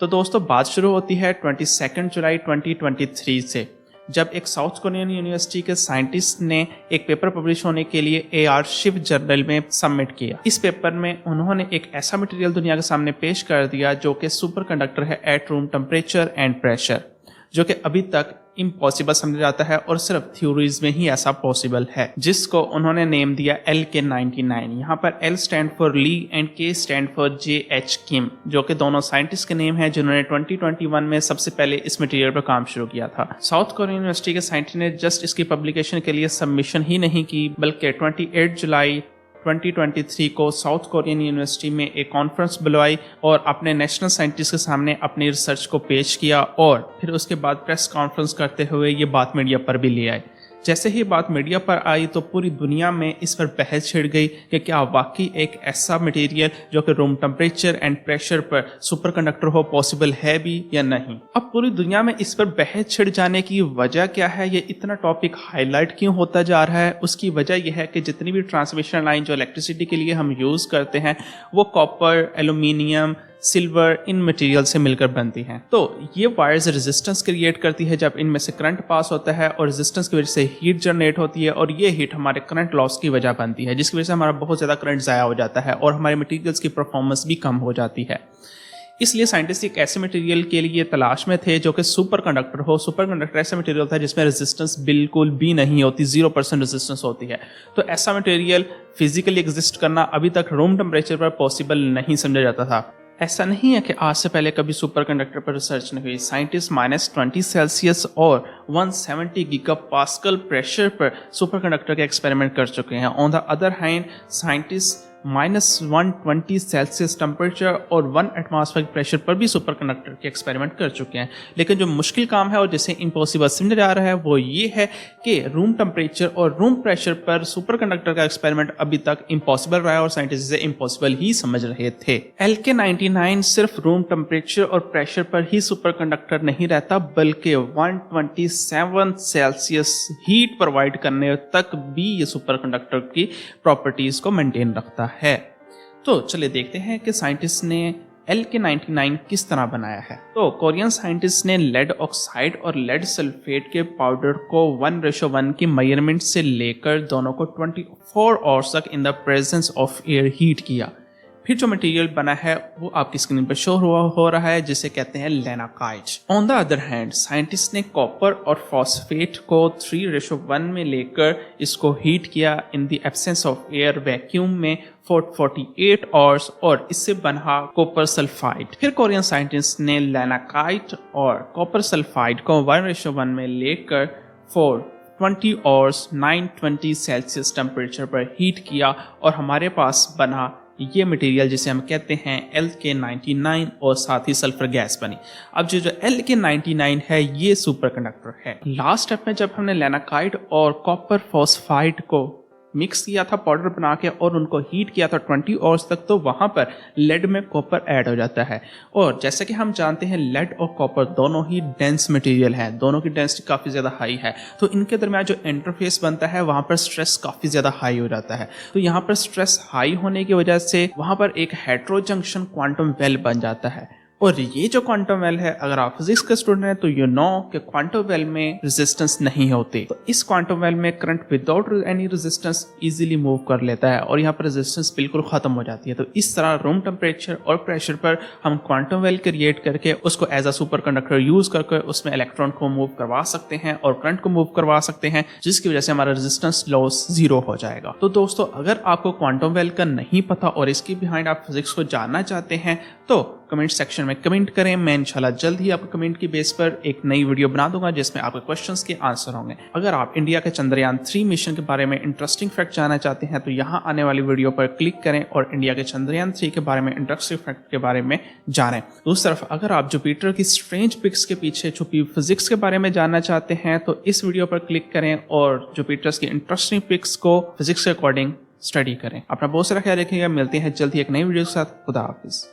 तो दोस्तों बात शुरू होती है 22 जुलाई 2023 से, जब एक साउथ कोरियन यूनिवर्सिटी के साइंटिस्ट ने एक पेपर पब्लिश होने के लिए AR शिव जर्नल में सबमिट किया। इस पेपर में उन्होंने एक ऐसा मटेरियल दुनिया के सामने पेश कर दिया जो कि सुपर कंडक्टर है at room temperature and pressure, जो कि अभी तक इम्पॉसिबल समझा जाता है और सिर्फ थ्योरीज में ही ऐसा पॉसिबल है, जिसको उन्होंने नेम दिया LK99। यहाँ पर L stand for Lee and K stand for JH Kim, जो कि दोनों साइंटिस्ट के नेम हैं जिन्होंने 2021 में सबसे पहले इस मटेरियल पर काम शुरू किया था। साउथ कोरियन यूनिवर्सिटी के साइंटिस्ट ने जस्ट इसकी पब्लिकेशन के लिए सबमिशन ही नहीं की, बल्कि 28 जुलाई 2023 को साउथ कोरियन यूनिवर्सिटी में एक कॉन्फ्रेंस बुलवाई और अपने नेशनल साइंटिस्ट के सामने अपनी रिसर्च को पेश किया और फिर उसके बाद प्रेस कॉन्फ्रेंस करते हुए ये बात मीडिया पर भी ले आए। जैसे ही बात मीडिया पर आई तो पूरी दुनिया में इस पर बहस छिड़ गई कि क्या वाकई एक ऐसा मटेरियल जो कि रूम टेम्परेचर एंड प्रेशर पर सुपर कंडक्टर हो पॉसिबल है भी या नहीं। अब पूरी दुनिया में इस पर बहस छिड़ जाने की वजह क्या है, ये इतना टॉपिक हाईलाइट क्यों होता जा रहा है? उसकी वजह यह है कि जितनी भी ट्रांसमिशन लाइन जो इलेक्ट्रिसिटी के लिए हम यूज करते हैं वो copper, aluminium, silver in material से मिलकर बनती हैं। तो ये वायर्स रेजिस्टेंस क्रिएट करती है जब इनमें से करंट पास होता है और रेजिस्टेंस की वजह से हीट जनरेट होती है और ये हीट हमारे करंट लॉस की वजह बनती है, जिसकी वजह से हमारा बहुत ज़्यादा करंट ज़ाया हो जाता है और हमारे मटेरियल्स की परफॉर्मेंस भी कम हो जाती है। इसलिए साइंटिस्ट एक ऐसे मटेरियल के लिए तलाश में थे जो कि सुपर कंडक्टर हो। सुपर कंडक्टर ऐसा मटेरियल था जिसमें रेजिस्टेंस बिल्कुल भी नहीं होती, 0% रेजिस्टेंस होती है। तो ऐसा मटेरियल फिजिकली एग्जिस्ट करना अभी तक रूम टेम्परेचर पर पॉसिबल नहीं समझा जाता था। ऐसा नहीं है कि आज से पहले कभी सुपर कंडक्टर पर रिसर्च नहीं हुई। साइंटिस्ट -20 सेल्सियस और 170 गीगापास्कल प्रेशर पर सुपर कंडक्टर के एक्सपेरिमेंट कर चुके हैं। On the other hand scientist -120 Celsius temperature और 1 एटमॉस्फेरिक प्रेशर पर भी सुपर कंडक्टर के एक्सपेरिमेंट कर चुके हैं। लेकिन जो मुश्किल काम है और जिसे इम्पॉसिबल समझा जा रहा है वो ये है कि रूम टेम्परेचर और रूम प्रेशर पर सुपर कंडक्टर का एक्सपेरिमेंट अभी तक इम्पॉसिबल रहा है और साइंटिस्ट इसे इम्पॉसिबल ही समझ रहे थे। LK99 सिर्फ रूम टेम्परेचर और प्रेशर पर ही सुपर कंडक्टर नहीं रहता, बल्कि 127 सेल्सियस हीट प्रोवाइड करने तक भी ये सुपर कंडक्टर की प्रॉपर्टीज को मेंटेन रखता है। तो चलिए देखते हैं कि साइंटिस्ट ने LK99 किस तरह बनाया है। तो कोरियन साइंटिस्ट ने लेड ऑक्साइड और लेड सल्फेट के पाउडर को 1:1 की मेजरमेंट से लेकर दोनों को 24 आवर्स तक in the presence of air heat किया। फिर जो मटेरियल बना है वो आपकी स्क्रीन पर शो हो रहा है, जिसे कहते हैं lanarkite. On the other hand scientist ने कॉपर और फॉस्फेट को 3:1 में लेकर इसको हीट किया in the absence of air vacuum में 48 आवर्स और इससे बना कॉपर सल्फाइड। फिर कोरियन साइंटिस्ट ने लैनाकाइट और कॉपर सल्फाइड को 1:1 में लेकर 20 आवर्स 920 सेल्सियस टेम्परेचर पर हीट किया और हमारे पास बना ये मटेरियल जिसे हम कहते हैं LK99 और साथ ही सल्फर गैस बनी। अब जो LK99 है ये सुपर कंडक्टर है। लास्ट स्टेप में जब हमने लैनाकाइड और कॉपर फॉस्फाइड को मिक्स किया था पाउडर बना के और उनको हीट किया था 20 आवर्स तक, तो वहां पर लेड में कॉपर ऐड हो जाता है। और जैसे कि हम जानते हैं लेड और कॉपर दोनों ही डेंस मटेरियल हैं, दोनों की डेंसिटी काफ़ी ज़्यादा हाई है, तो इनके दरमियान जो इंटरफेस बनता है वहां पर स्ट्रेस काफ़ी ज़्यादा हाई हो जाता है। तो यहाँ पर स्ट्रेस हाई होने की वजह से वहां पर एक हेटेरो जंक्शन क्वांटम वेल बन जाता है। और ये जो क्वांटम वेल है, अगर आप फिजिक्स के स्टूडेंट हैं तो यू नो कि क्वांटम वेल में रेजिस्टेंस नहीं होती। तो इस क्वांटम वेल में current without any resistance easily move कर लेता है और यहाँ पर रेजिस्टेंस बिल्कुल खत्म हो जाती है। तो इस तरह रूम टेम्परेचर और प्रेशर पर हम क्वांटम वेल क्रिएट करके उसको as a superconductor use करके उसमें इलेक्ट्रॉन को मूव करवा सकते हैं और करंट को मूव करवा सकते हैं, जिसकी वजह से हमारा रेजिस्टेंस लॉस 0 हो जाएगा। तो दोस्तों अगर आपको क्वांटम वेल का नहीं पता और इसके बिहाइंड आप फिजिक्स को जानना चाहते हैं तो कमेंट सेक्शन में कमेंट करें। मैं इंशाल्लाह जल्द ही आपके कमेंट की बेस पर एक नई वीडियो बना दूंगा जिसमें आपके क्वेश्चंस के आंसर होंगे। अगर आप इंडिया के चंद्रयान 3 मिशन के बारे में इंटरेस्टिंग फैक्ट जानना चाहते हैं तो यहाँ आने वाली वीडियो पर क्लिक करें और इंडिया के चंद्रयान 3 के बारे में इंटरेस्टिंग फैक्ट के बारे में जानें। दूसरी तरफ अगर आप जुपिटर की स्ट्रेंज पिक्स के पीछे छुपी फिजिक्स के बारे में जानना चाहते हैं तो इस वीडियो पर क्लिक करें और जुपिटर की इंटरेस्टिंग पिक्स को फिजिक्स के अकॉर्डिंग स्टडी करें। अपना बहुत सारा ख्याल रखिएगा। मिलते हैं जल्द ही एक नई वीडियो के साथ। खुदा हाफिज।